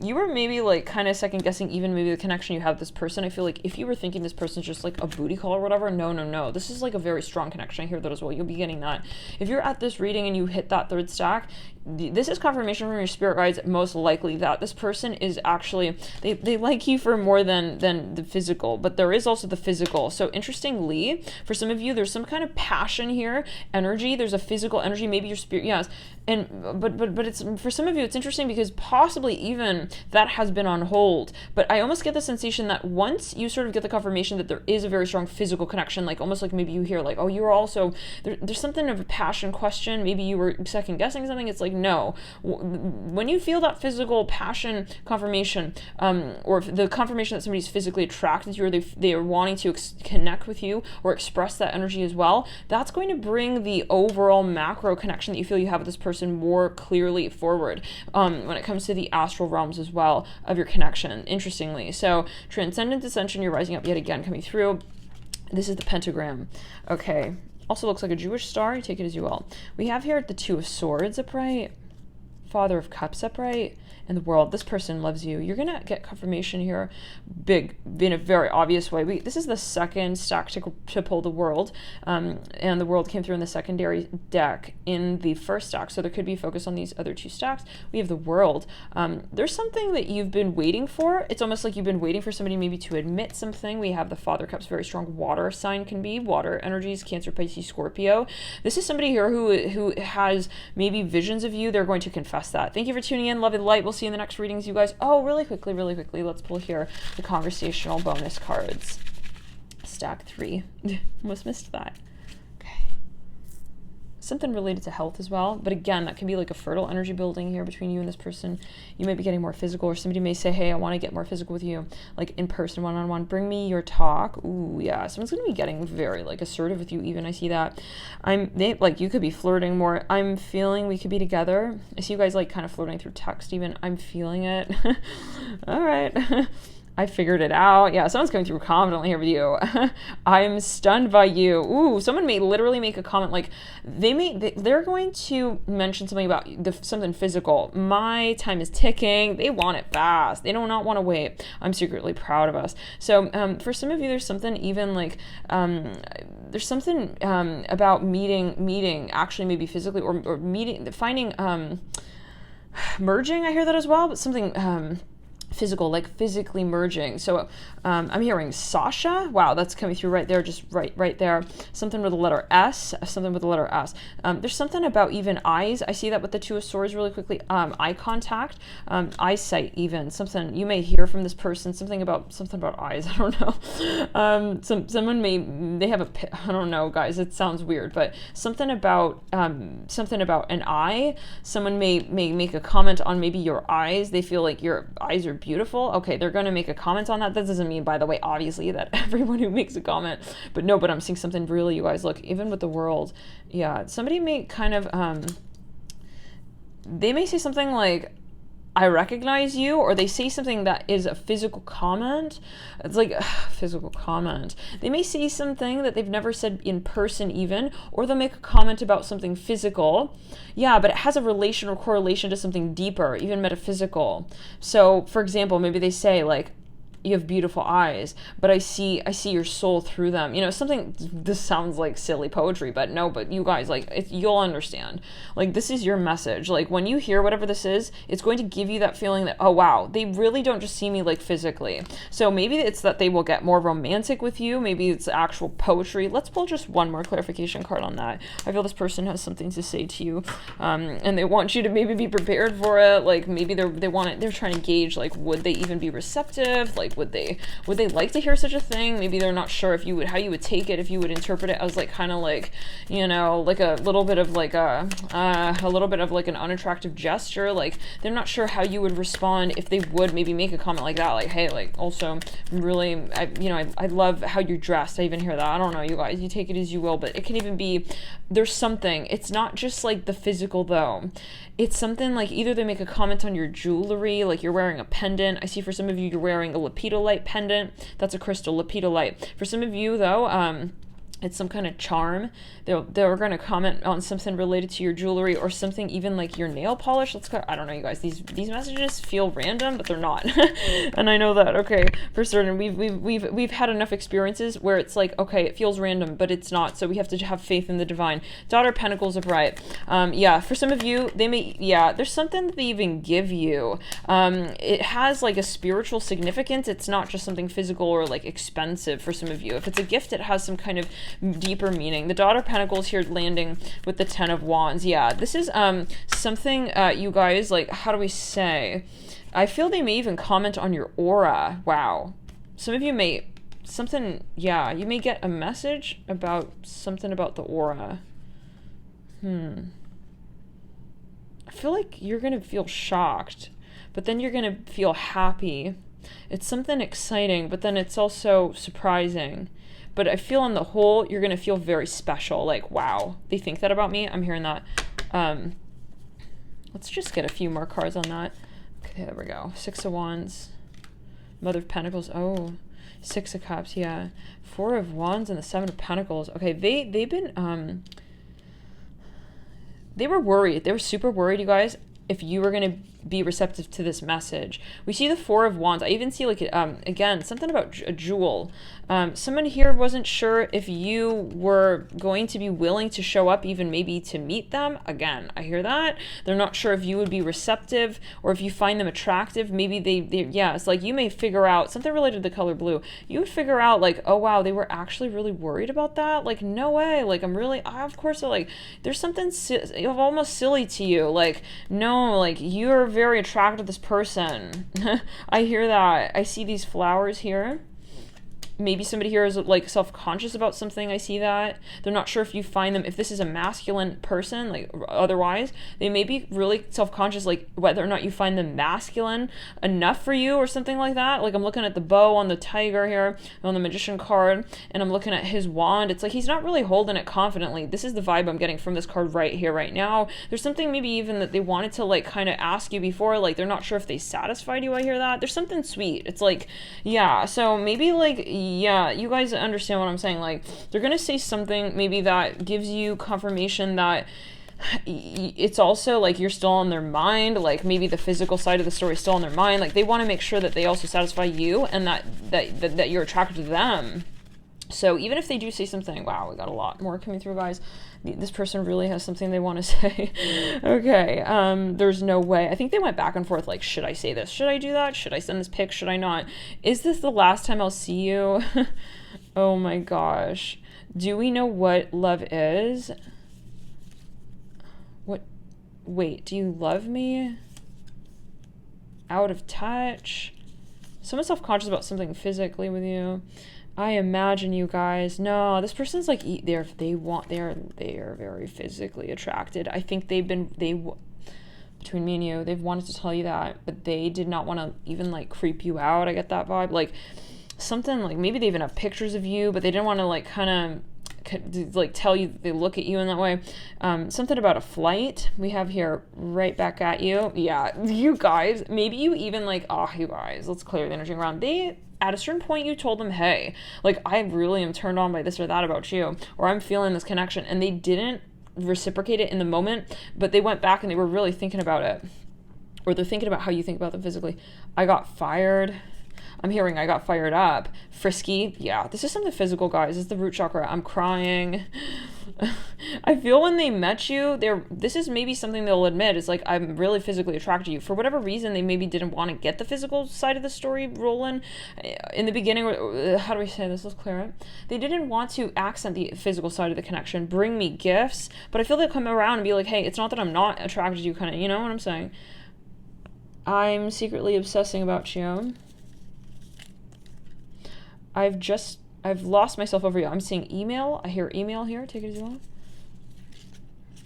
You were maybe kind of second guessing even maybe the connection you have with this person. I feel like if you were thinking this person's just like a booty call or whatever, no. This is like a very strong connection. I hear that as well. You'll be getting that. If you're at this reading and you hit that third stack, this is confirmation from your spirit guides, most likely that this person is actually, they like you for more than the physical, but there is also the physical. So interestingly, for some of you, there's some kind of passion here, energy. There's a physical energy. Maybe your spirit, yes. And but it's, for some of you it's interesting because possibly even that has been on hold, but I almost get the sensation that once you sort of get the confirmation that there is a very strong physical connection, like almost like maybe you hear like, oh, you're also there's something of a passion question, maybe you were second guessing something, it's like, no, when you feel that physical passion confirmation, or the confirmation that somebody's physically attracted to you, or they are wanting to connect with you or express that energy as well, that's going to bring the overall macro connection that you feel you have with this person more clearly forward, when it comes to the astral realms as well of your connection, interestingly. So transcendent ascension, you're rising up yet again, coming through. This is the pentagram. Okay, also looks like a Jewish star, you take it as you will. We have here the Two of Swords upright, Father of Cups upright, and the World. This person loves you. You're gonna get confirmation here, big, in a very obvious way. This is the second stack to pull the World, and the World came through in the secondary deck in the first stack, so there could be focus on these other two stacks. We have the World. There's something that you've been waiting for. It's almost like you've been waiting for somebody maybe to admit something. We have the Father Cups, very strong water sign, can be water energies, Cancer, Pisces, Scorpio. This is somebody here who has maybe visions of you. They're going to confess that. Thank you for tuning in. Love and light. We'll see you in the next readings, you guys. Oh, really quickly, let's pull here the conversational bonus cards. Stack 3. Almost missed that. Okay. Something related to health as well, but again, that can be like a fertile energy building here between you and this person. You might be getting more physical, or somebody may say, hey, I want to get more physical with you, like in person, one-on-one. Bring me your talk. Ooh, yeah. Someone's going to be getting very like assertive with you even. I see that. Like you could be flirting more. I'm feeling we could be together. I see you guys like kind of flirting through text even. I'm feeling it. All right. I figured it out. Yeah, someone's coming through confidently here with you. I'm stunned by you. Ooh, someone may literally make a comment like they're going to mention something about something physical. My time is ticking. They want it fast. They do not want to wait. I'm secretly proud of us. So for some of you, there's something even like there's something about meeting actually maybe physically or meeting, finding merging. I hear that as well, but something physical, like physically merging. So I'm hearing Sasha. Wow, that's coming through right there, just right there. Something with the letter S, something with the letter S. There's something about even eyes. I see that with the Two of Swords really quickly. Eye contact, eyesight even. Something you may hear from this person, something about eyes. I don't know. Someone they have I don't know, guys. It sounds weird, but something about an eye. Someone may make a comment on maybe your eyes. They feel like your eyes are beautiful. Okay, they're going to make a comment on that. That doesn't mean, by the way, obviously, that everyone who makes a comment, but I'm seeing something really, you guys. Look, even with the World, yeah, somebody may kind of, they may say something like, I recognize you, or they say something that is a physical comment. It's like physical comment. They may say something that they've never said in person even, or they'll make a comment about something physical. Yeah, but it has a relation or correlation to something deeper, even metaphysical. So, for example, maybe they say like, you have beautiful eyes, but I see your soul through them. You know, something, this sounds like silly poetry, but no, but you guys, like, you'll understand. Like, this is your message. Like, when you hear whatever this is, it's going to give you that feeling that, oh, wow, they really don't just see me, like, physically. So maybe it's that they will get more romantic with you. Maybe it's actual poetry. Let's pull just one more clarification card on that. I feel this person has something to say to you, and they want you to maybe be prepared for it. Like, maybe they're trying to gauge, like, would they even be receptive? Like, would they like to hear such a thing? Maybe they're not sure how you would take it, if you would interpret it as like kind of like, you know, like a little bit of like an unattractive gesture. Like they're not sure how you would respond if they would maybe make a comment like that, like, hey, like, also really, I love how you're dressed. I even hear that. I don't know, you guys, you take it as you will, but it can even be, there's something, it's not just like the physical though. It's something like either they make a comment on your jewelry, like you're wearing a pendant. I see for some of you, you're wearing a lepidolite pendant. That's a crystal, lepidolite. For some of you though, it's some kind of charm. They're going to comment on something related to your jewelry, or something even like your nail polish. I don't know, you guys. These messages feel random, but they're not. And I know that. Okay, for certain, we've had enough experiences where it's like, okay, it feels random, but it's not. So we have to have faith in the divine. Daughter of Pentacles upright. Yeah, for some of you, there's something that they even give you. It has like a spiritual significance. It's not just something physical or like expensive for some of you. If it's a gift, it has some kind of deeper meaning. The Daughter of Pentacles here landing with the Ten of Wands. Yeah, this is something, you guys, like, how do we say? I feel they may even comment on your aura. Wow. Some of you may, yeah, you may get a message about something about the aura. I feel like you're going to feel shocked, but then you're going to feel happy. It's something exciting, but then it's also surprising. But I feel on the whole, you're going to feel very special. Like, wow, they think that about me? I'm hearing that. Let's just get a few more cards on that. Okay, there we go. Six of Wands. Mother of Pentacles. Oh, Six of Cups, yeah. Four of Wands and the Seven of Pentacles. Okay, they've been, they were worried. They were super worried, you guys, if you were going to be receptive to this message. We see the Four of Wands. I even see, like, again, something about a jewel. Someone here wasn't sure if you were going to be willing to show up, even maybe to meet them. Again, I hear that. They're not sure if you would be receptive or if you find them attractive. Maybe yeah, it's like you may figure out something related to the color blue. You would figure out, like, oh, wow, they were actually really worried about that. Like, no way. Like, of course, like, there's something almost silly to you. Like, no, like, you're very attracted to this person. I hear that. I see these flowers here. Maybe somebody here is, like, self-conscious about something. I see that. They're not sure if you find them, if this is a masculine person, like, otherwise, they may be really self-conscious, like, whether or not you find them masculine enough for you or something like that. Like, I'm looking at the bow on the tiger here, on the Magician card, and I'm looking at his wand. It's like he's not really holding it confidently. This is the vibe I'm getting from this card right here, right now. There's something maybe even that they wanted to, like, kind of ask you before, like, they're not sure if they satisfied you. I hear that. There's something sweet. It's like, yeah, so maybe, like, yeah, you guys understand what I'm saying. Like, they're going to say something maybe that gives you confirmation that it's also, like, you're still on their mind. Like, maybe the physical side of the story is still on their mind. Like, they want to make sure that they also satisfy you and that you're attracted to them. So even if they do say something, wow, we got a lot more coming through, guys. This person really has something they want to say. Okay, there's no way. I think they went back and forth, like, should I say this? Should I do that? Should I send this pic? Should I not? Is this the last time I'll see you? Oh my gosh. Do we know what love is? What? Wait, do you love me? Out of touch? Someone's self-conscious about something physically with you. I imagine, you guys. No, this person's like they are very physically attracted. I think between me and you, they've wanted to tell you that, but they did not want to even, like, creep you out. I get that vibe. Like, something like maybe they even have pictures of you, but they didn't want to, like, kind of, like, tell you they look at you in that way. Something about a flight we have here right back at you. Yeah, you guys, maybe you even, like, oh, you guys, let's clear the energy around. At a certain point, you told them, hey, like, I really am turned on by this or that about you, or I'm feeling this connection, and they didn't reciprocate it in the moment, but they went back and they were really thinking about it, or they're thinking about how you think about them physically. I got fired. I'm hearing I got fired up. Frisky. Yeah, this is something physical, guys. This is the root chakra. I'm crying. I feel when they met you, this is maybe something they'll admit. It's like, I'm really physically attracted to you. For whatever reason, they maybe didn't want to get the physical side of the story rolling. In the beginning, how do we say this? Let's clear it. They didn't want to accent the physical side of the connection, bring me gifts, but I feel they'll come around and be like, hey, it's not that I'm not attracted to you, kind of, you know what I'm saying? I'm secretly obsessing about you. I've lost myself over you. I'm seeing email. I hear email here. Take it as you want.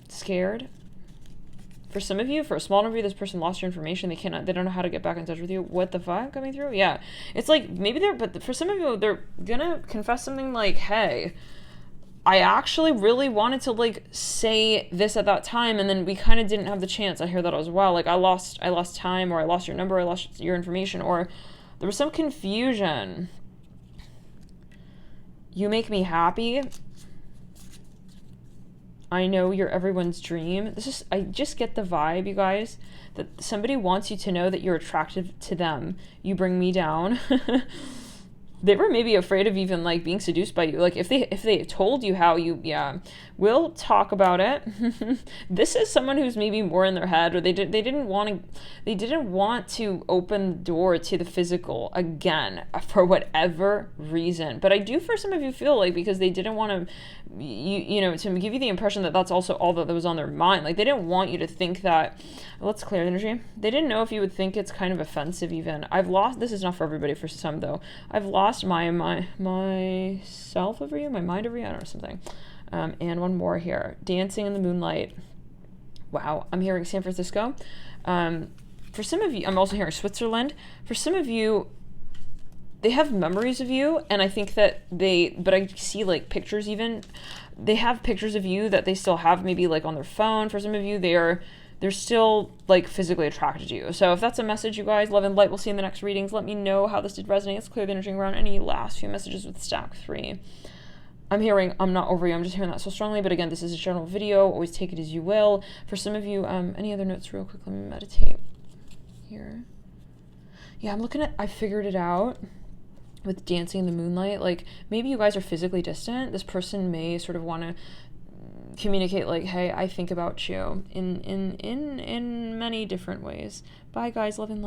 Scared. For some of you, for a small number of you, this person lost your information. They don't know how to get back in touch with you. What the fuck coming through? Yeah. It's like, maybe but for some of you, they're gonna confess something like, hey, I actually really wanted to, like, say this at that time, and then we kind of didn't have the chance. I hear that as well. Like, I lost time, or I lost your number, I lost your information, or there was some confusion. You make me happy. I know you're everyone's dream. I just get the vibe, you guys, that somebody wants you to know that you're attractive to them. You bring me down. they were maybe afraid of even like being seduced by you. Like if they told you how you, yeah, we'll talk about it. This is someone who's maybe more in their head, or they didn't want to open the door to the physical again for whatever reason. But I do, for some of you, feel like because they didn't want to, you know, to give you the impression that that's also all that was on their mind. Like they didn't want you to think that. Let's clear energy. They didn't know if you would think it's kind of offensive even. I've lost, this is not for everybody, for some though. I've lost myself over you, my mind over you, I don't know, something. And one more here. Dancing in the moonlight. Wow, I'm hearing San Francisco. For some of you, I'm also hearing Switzerland. For some of you, they have memories of you, and I think that but I see like pictures even. They have pictures of you that they still have maybe like on their phone. For some of you, they're still like physically attracted to you. So if that's a message, you guys, love and light, we'll see in the next readings. Let me know how this did resonate. Let's clear the energy around any last few messages with stack 3. I'm hearing, I'm not over you. I'm just hearing that so strongly. But again, this is a general video. Always take it as you will. For some of you, any other notes real quick? Let me meditate here. Yeah, I'm looking at, I figured it out with dancing in the moonlight. Like maybe you guys are physically distant. This person may sort of want to communicate like, hey, I think about you in many different ways. Bye guys, love and light.